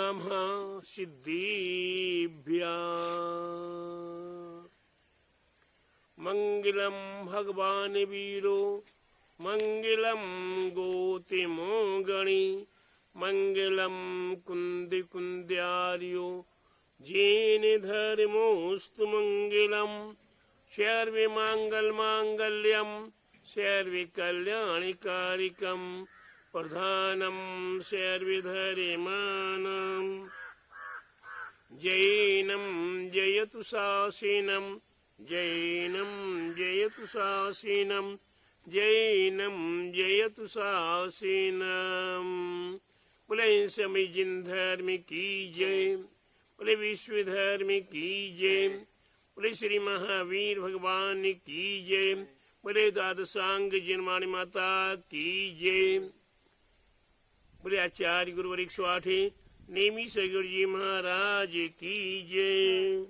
नमः सिद्धिभ्यः। मंगलम भगवान वीरो मंगलम गोतिमोगणी मंगलम कुंदी कुंद्यार्यो जैन धर्मोस्तु मंगलम सर्वे मंगल मांगल्यम सर्वे कल्याणकारिकम प्रधानम सर्वे धर्माणां जैनम जयतु शासनम जैनम जयतु शासनम जैनम जयतु शासनम। बोले समय जिन धर्म की जय, बोले विश्व धर्म की जय, बोले श्री महावीर भगवान की जय, बोले द्वादशांग जिनवाणी माता की जय, बोले आचार्य गुरुवर 108 नेमी सगुरु जी महाराज की जय।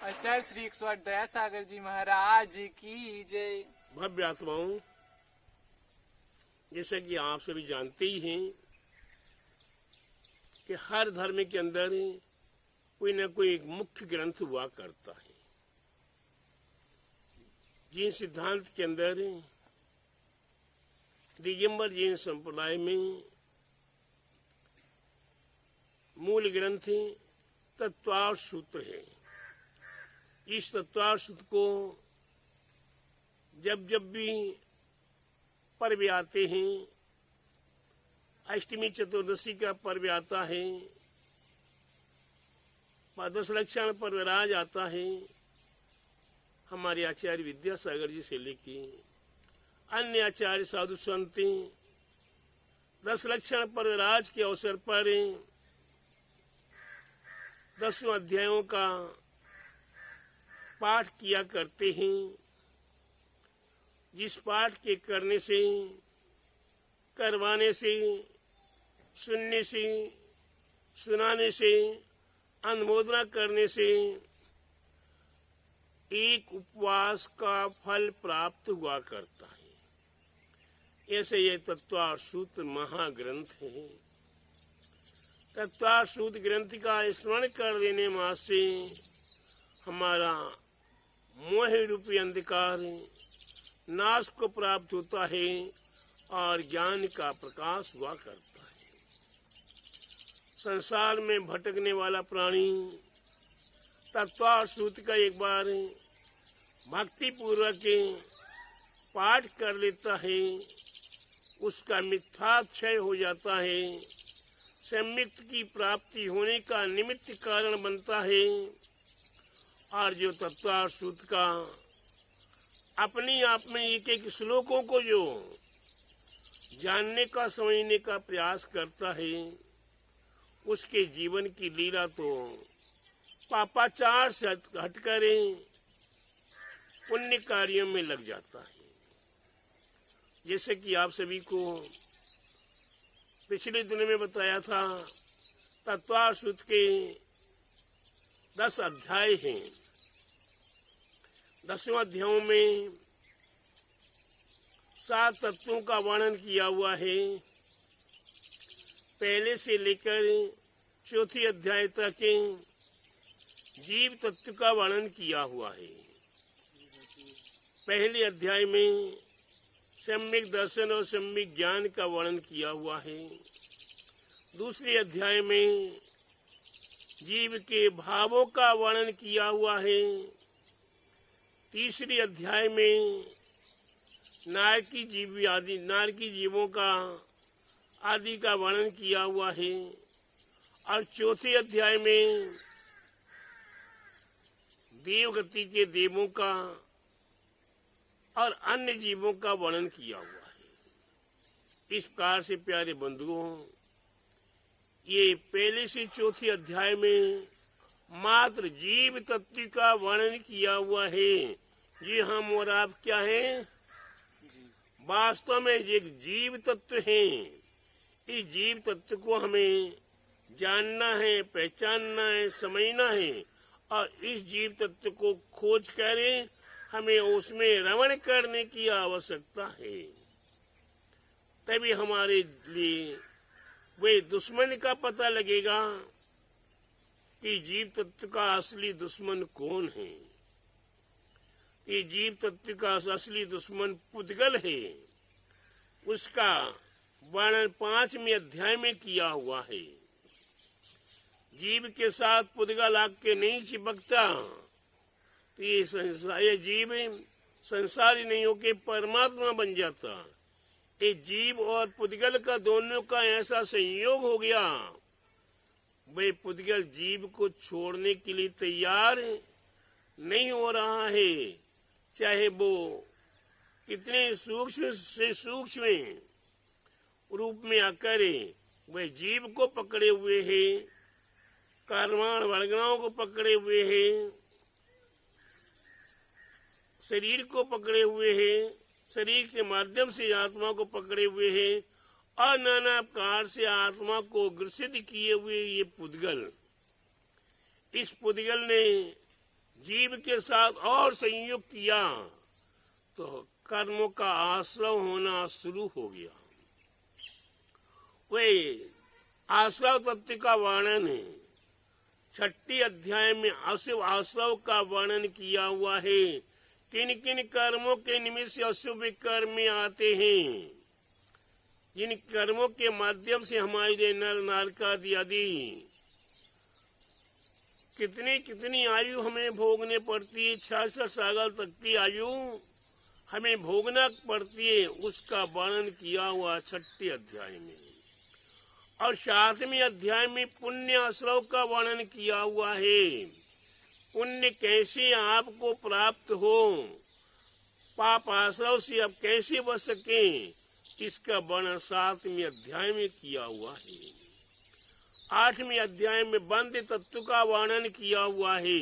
आचार्य श्री 108 दया सागर जी महाराज की जय। भव्य आत्माओं, जैसा कि आप सभी जानते ही हैं कि हर धर्म के अंदर कोई न कोई एक मुख्य ग्रंथ हुआ करता है। जैन सिद्धांत के अंदर दिगंबर जैन संप्रदाय में मूल ग्रंथ तत्वार्थ सूत्र है। इस तत्वार्थ सूत्र को जब जब भी पर्व आते हैं, अष्टमी चतुर्दशी का पर्व आता है, दश लक्षण पर्व राज आता है, हमारे आचार्य विद्यासागर जी से लेके अन्य आचार्य साधु संत 10 लक्षण पर्व राज के अवसर पर 10 अध्यायों का पाठ किया करते हैं। जिस पाठ के करने से, करवाने से, सुनने से, सुनाने से, अनुमोदना करने से एक उपवास का फल प्राप्त हुआ करता है। ऐसे ये तत्वार्थ सूत्र महाग्रंथ है। तत्वार्थ सूत्र ग्रंथ का स्मरण कर लेने मात्र से हमारा मोह रूपी अंधकार नाश को प्राप्त होता है और ज्ञान का प्रकाश हुआ करता है। संसार में भटकने वाला प्राणी तत्वार्थ सूत्र का एक बार भक्ति पूर्वक पाठ कर लेता है, उसका मिथ्याक्षय हो जाता है, सम्यक्त की प्राप्ति होने का निमित्त कारण बनता है। और जो तत्वार्थ सूत्र का अपने आप में एक एक श्लोकों को जो जानने का, समझने का प्रयास करता है, उसके जीवन की लीला तो पापाचार से हटकर पुण्य कार्यों में लग जाता है। जैसे कि आप सभी को पिछले दिनों में बताया था, तत्वार्थ सूत्र के 10 अध्याय हैं। 10 अध्यायों में 7 तत्वों का वर्णन किया हुआ है। पहले से लेकर 4 अध्याय तक जीव तत्व का वर्णन किया हुआ है। पहले अध्याय में सम्यक दर्शन और सम्यक ज्ञान का वर्णन किया हुआ है। दूसरे अध्याय में जीव के भावों का वर्णन किया हुआ है। तीसरे अध्याय में नारकी जीवों का आदि का वर्णन किया हुआ है। और चौथे अध्याय में देवगति के देवों का और अन्य जीवों का वर्णन किया हुआ है। इस प्रकार से प्यारे बंधुओं, ये पहले से चौथे अध्याय में मात्र जीव तत्व का वर्णन किया हुआ है। जी हम और आप क्या हैं? वास्तव में एक जीव तत्व है। इस जीव तत्व को हमें जानना है, पहचानना है, समझना है और इस जीव तत्व को खोज कर हमें उसमें रमण करने की आवश्यकता है। तभी हमारे लिए वे दुश्मन का पता लगेगा कि जीव तत्व का असली दुश्मन कौन है। ये जीव तत्व का असली दुश्मन पुद्गल है। उसका वर्णन 5वें अध्याय में किया हुआ है। जीव के साथ पुद्गल आके नहीं चिपकता तो ये जीव संसारी नहीं होके परमात्मा बन जाता। ये जीव और पुद्गल का दोनों का ऐसा संयोग हो गया, वे पुद्गल जीव को छोड़ने के लिए तैयार नहीं हो रहा है, चाहे वो कितने सूक्ष्म से सूक्ष्म रूप में आकर वह जीव को पकड़े हुए है, कर्माण वर्गणाओं को पकड़े हुए है, शरीर को पकड़े हुए है, शरीर के माध्यम से आत्मा को पकड़े हुए है और नाना प्रकार से आत्मा को ग्रसित किए हुए ये पुद्गल, इस पुद्गल ने जीव के साथ और संयोग किया तो कर्मों का आश्रव होना शुरू हो गया। वे आश्रव तत्व का वर्णन है 6 अध्याय में। अशुभ आश्रव का वर्णन किया हुआ है। किन किन कर्मों के निमित्त से अशुभ कर्म में आते हैं, जिन कर्मों के माध्यम से हमारे नर नारकादि आदि कितनी कितनी आयु हमें भोगने पड़ती है, 66 साल तक की आयु हमें भोगना पड़ती है, उसका वर्णन किया हुआ 6 अध्याय में। और 7वें अध्याय में पुण्य आश्रव का वर्णन किया हुआ है। पुण्य कैसे आपको प्राप्त हो, पाप आश्रव से आप कैसे बच सके, इसका वर्णन 7वें अध्याय में किया हुआ है। 8वें अध्याय में बंध तत्व का वर्णन किया हुआ है।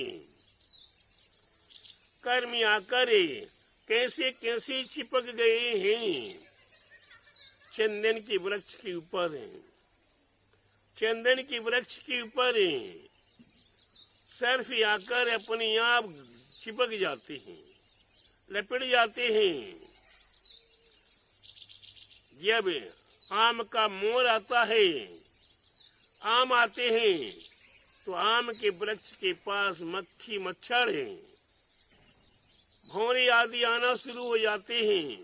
कर्म आकर कैसे कैसे चिपक गए हैं चंदन के वृक्ष के ऊपर, चंदन के वृक्ष के ऊपर सर्फ आकर अपने आप चिपक जाते हैं, लपेट जाते हैं। जब आम का मोर आता है, आम आते हैं तो आम के वृक्ष के पास मक्खी मच्छर भौरे आदि आना शुरू हो जाते हैं।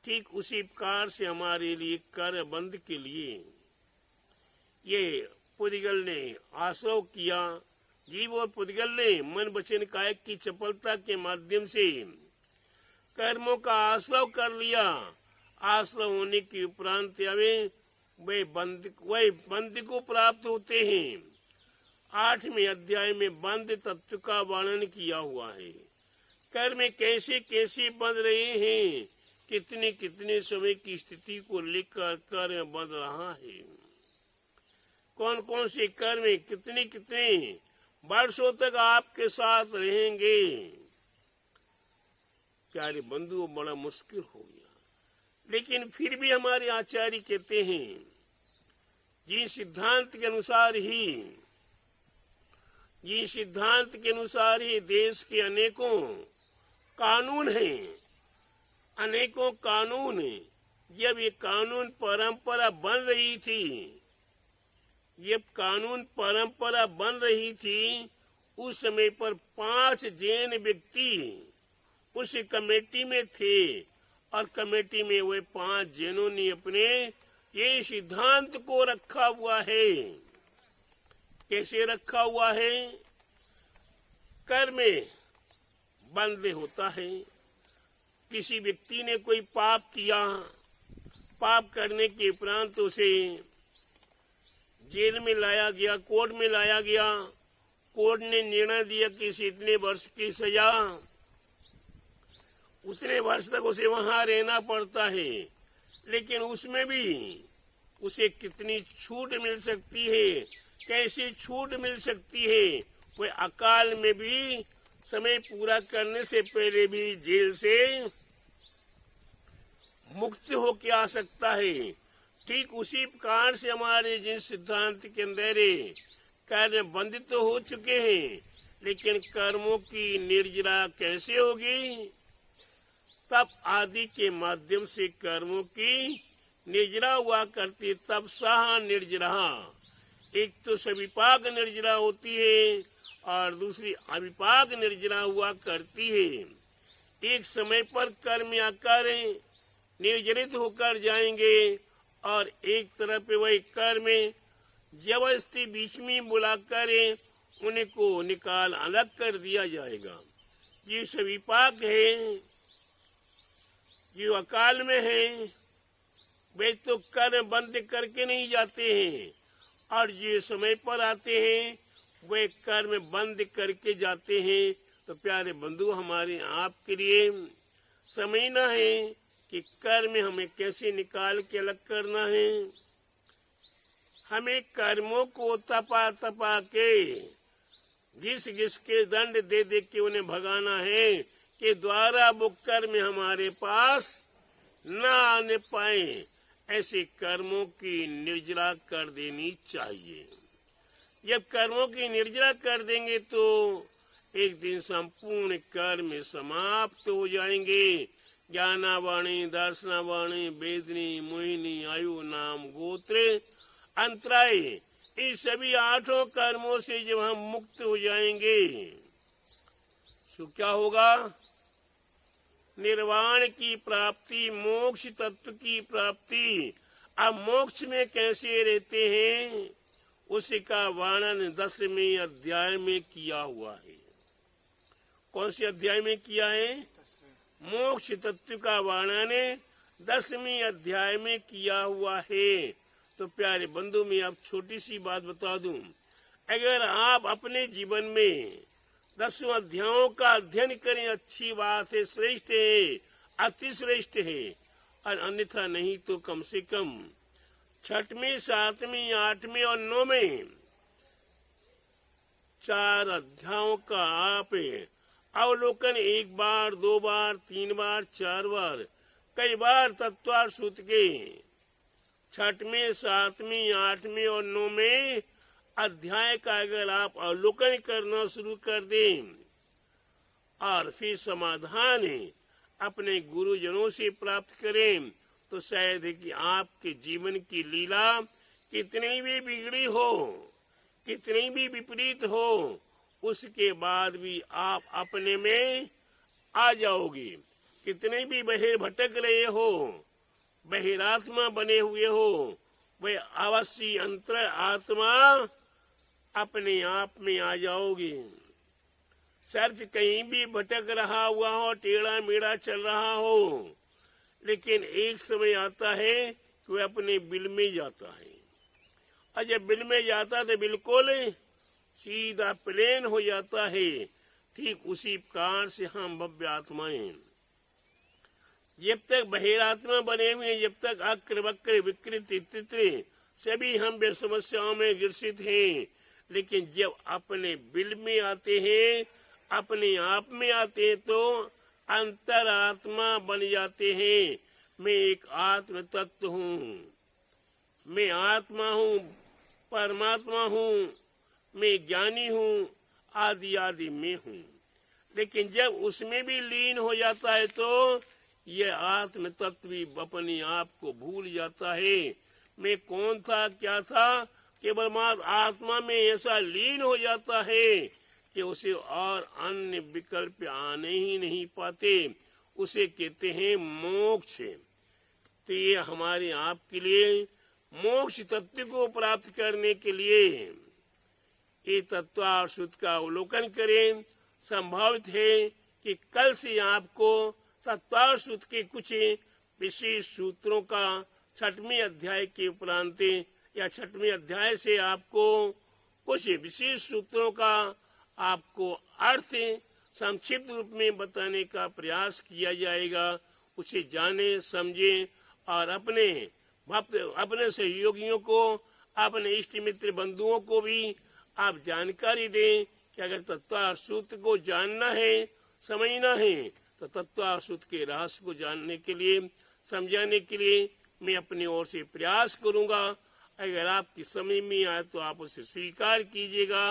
ठीक उसी प्रकार से हमारे लिए कर बंद के लिए ये पुद्गल ने आश्रव किया। जीव और पुद्गल ने मन वचन कायक की चपलता के माध्यम से कर्मों का आश्रव कर लिया। आश्रव होने के उपरांत वे बंद को प्राप्त होते हैं। 8वें अध्याय में बंद तत्व का वर्णन किया हुआ है। कर्म कैसे कैसे बंध रहे हैं, कितने कितने समय की स्थिति को लेकर कर्म बंध रहा है, कौन कौन से कर्म कितने कितने वर्षों तक आपके साथ रहेंगे। प्यारे बंधुओं, बड़ा मुश्किल हो गया। लेकिन फिर भी हमारे आचार्य कहते हैं जिस सिद्धांत के अनुसार ही देश के अनेकों कानून हैं, अनेकों कानून, जब ये कानून परंपरा बन रही थी, उस समय पर 5 जैन व्यक्ति उस कमेटी में थे और कमेटी में वे 5 जैनों ने अपने ये सिद्धांत को रखा हुआ है। कैसे रखा हुआ है? कर्म बंद होता है। किसी व्यक्ति ने कोई पाप किया, पाप करने के उपरांत उसे जेल में लाया गया, कोर्ट में लाया गया। कोर्ट ने निर्णय दिया कि इसे इतने वर्ष की सजा, उतने वर्ष तक उसे वहां रहना पड़ता है। लेकिन उसमें भी उसे कितनी छूट मिल सकती है, कैसी छूट मिल सकती है? वह अकाल में भी समय पूरा करने से पहले भी जेल से मुक्त होकर आ सकता है। ठीक उसी प्रकार से हमारे जिन सिद्धांत के अंदर कार्य बंधित तो हो चुके हैं, लेकिन कर्मों की निर्जरा कैसे होगी? तप आदि के माध्यम से कर्मों की निर्जरा हुआ करती, तब सह निर्जरा। एक तो सविपाक निर्जरा होती है और दूसरी अविपाक निर्जरा हुआ करती है। एक समय पर कर्म या कार्य निर्जरित होकर जाएंगे और एक तरफ वही कर्म जबरदस्ती बीच में बुलाकर उन्हें को निकाल अलग कर दिया जाएगा। ये सविपाक है, जो अकाल में है वे तो कर्म बंद करके नहीं जाते हैं, और जो समय पर आते हैं वे कर्म बंद करके जाते हैं। तो प्यारे बंधु, हमारे आपके लिए समझना है कि कर्म हमें कैसे निकाल के अलग करना है। हमें कर्मों को तपा तपा के घिस घिस के दंड दे दे के उन्हें भगाना है कि द्वारा वो कर्म हमारे पास न आने पाए। ऐसे कर्मों की निर्जरा कर देनी चाहिए। जब कर्मों की निर्जरा कर देंगे तो एक दिन संपूर्ण कर्म समाप्त हो जाएंगे। ज्ञानावाणी, दर्शनावाणी, वेदनी, मोहिनी, आयु, नाम, गोत्र, अंतराय, इन सभी 8 कर्मों से जब हम मुक्त हो जाएंगे तो क्या होगा? निर्वाण की प्राप्ति, मोक्ष तत्व की प्राप्ति। अब मोक्ष में कैसे रहते हैं उसका वर्णन 10वें अध्याय में किया हुआ है। कौन से अध्याय में किया है? मोक्ष तत्व का वर्णन 10वें अध्याय में किया हुआ है। तो प्यारे बंधु, मैं अब छोटी सी बात बता दूं। अगर आप अपने जीवन में 10 अध्यायों का अध्ययन करें, अच्छी बात है, श्रेष्ठ है, अति श्रेष्ठ है, और अन्यथा नहीं तो कम से कम 6वें, 7वें, 8वें और 9वें 4 अध्यायों का आप अवलोकन 1 बार, 2 बार, 3 बार, 4 बार, कई बार तत्वार सूत्र के 6वें, 7वें, 8वें और 9वें अध्याय का अगर आप अवलोकन करना शुरू कर दें और फिर समाधान अपने गुरुजनों से प्राप्त करें, तो शायद है कि आपके जीवन की लीला कितनी भी बिगड़ी हो, कितनी भी विपरीत हो, उसके बाद भी आप अपने में आ जाओगे। कितने भी बहिर भटक रहे हो, बहिरात्मा बने हुए हो, वह अवश्य अंतर आत्मा अपने आप में आ जाओगे। सिर्फ कहीं भी भटक रहा हुआ हो, टेढ़ा मेढ़ा चल रहा हो, लेकिन एक समय आता है कि वह अपने बिल में जाता है, और जब बिल में जाता है तो बिल्कुल सीधा प्लेन हो जाता है। ठीक उसी प्रकार से हम भव्य आत्माएं जब तक बहिरात्मा बने हुए, जब तक अक्र वक्र विकृत तित्र सभी हम बे समस्याओं में ग्रसित हैं, लेकिन जब अपने बिल में आते हैं, अपने आप में आते हैं, तो अंतरात्मा बन जाते हैं। मैं एक आत्म तत्व हूँ, मैं आत्मा हूँ, परमात्मा हूँ, मैं ज्ञानी हूँ, आदि आदि में हूँ। लेकिन जब उसमें भी लीन हो जाता है तो यह आत्म तत्व भी अपने आप को भूल जाता है। मैं कौन था, क्या था, केवल मात्र आत्मा में ऐसा लीन हो जाता है कि उसे और अन्य विकल्प आने ही नहीं पाते। उसे कहते हैं मोक्ष। तो ये हमारे आपके लिए मोक्ष तत्व को प्राप्त करने के लिए ये तत्व सूत्र का अवलोकन करें। संभावित है कि कल से आपको तत्व सूत्र के कुछ विशेष सूत्रों का 6वें अध्याय के उपरांत या 6वें अध्याय से आपको कुछ विशेष सूत्रों का आपको अर्थ संक्षिप्त रूप में बताने का प्रयास किया जाएगा। उसे जाने, समझे और अपने सहयोगियों को, अपने इष्ट मित्र बंधुओं को भी आप जानकारी दें कि अगर तत्व सूत्र को जानना है, समझना है, तो तत्व सूत्र के रहस्य को जानने के लिए, समझाने के लिए मैं अपनी ओर से प्रयास करूंगा। अगर आपकी समझ में आए तो आप उसे स्वीकार कीजिएगा,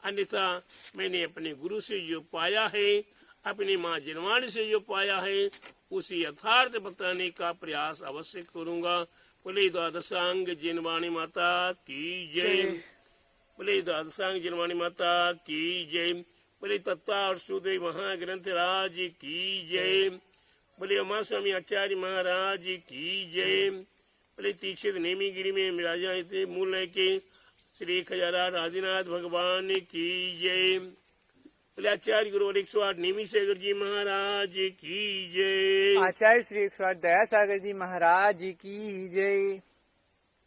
अन्यथा मैंने अपने गुरु से जो पाया है, अपनी माँ जनवाणी से जो पाया है, उसे यथार्थ बताने का प्रयास अवश्य करूंगा। बोले द्वादशांग जिनवाणी माता की जय। बोले द्वादशांग जिनवाणी माता की जय। बोले तत्व सुदेव महाग्रंथ राज की जय। बोले उमा स्वामी आचार्य महाराज की जय। बोले तीक्षित नेमीगिरी में विराजा थे मूल के श्री खजारा आदिनाथ भगवान की जय। बोले आचार्य गुरु 108 नेमी सागर जी महाराज की जय। आचार्य श्री 108 दया सागर जी महाराज की जय।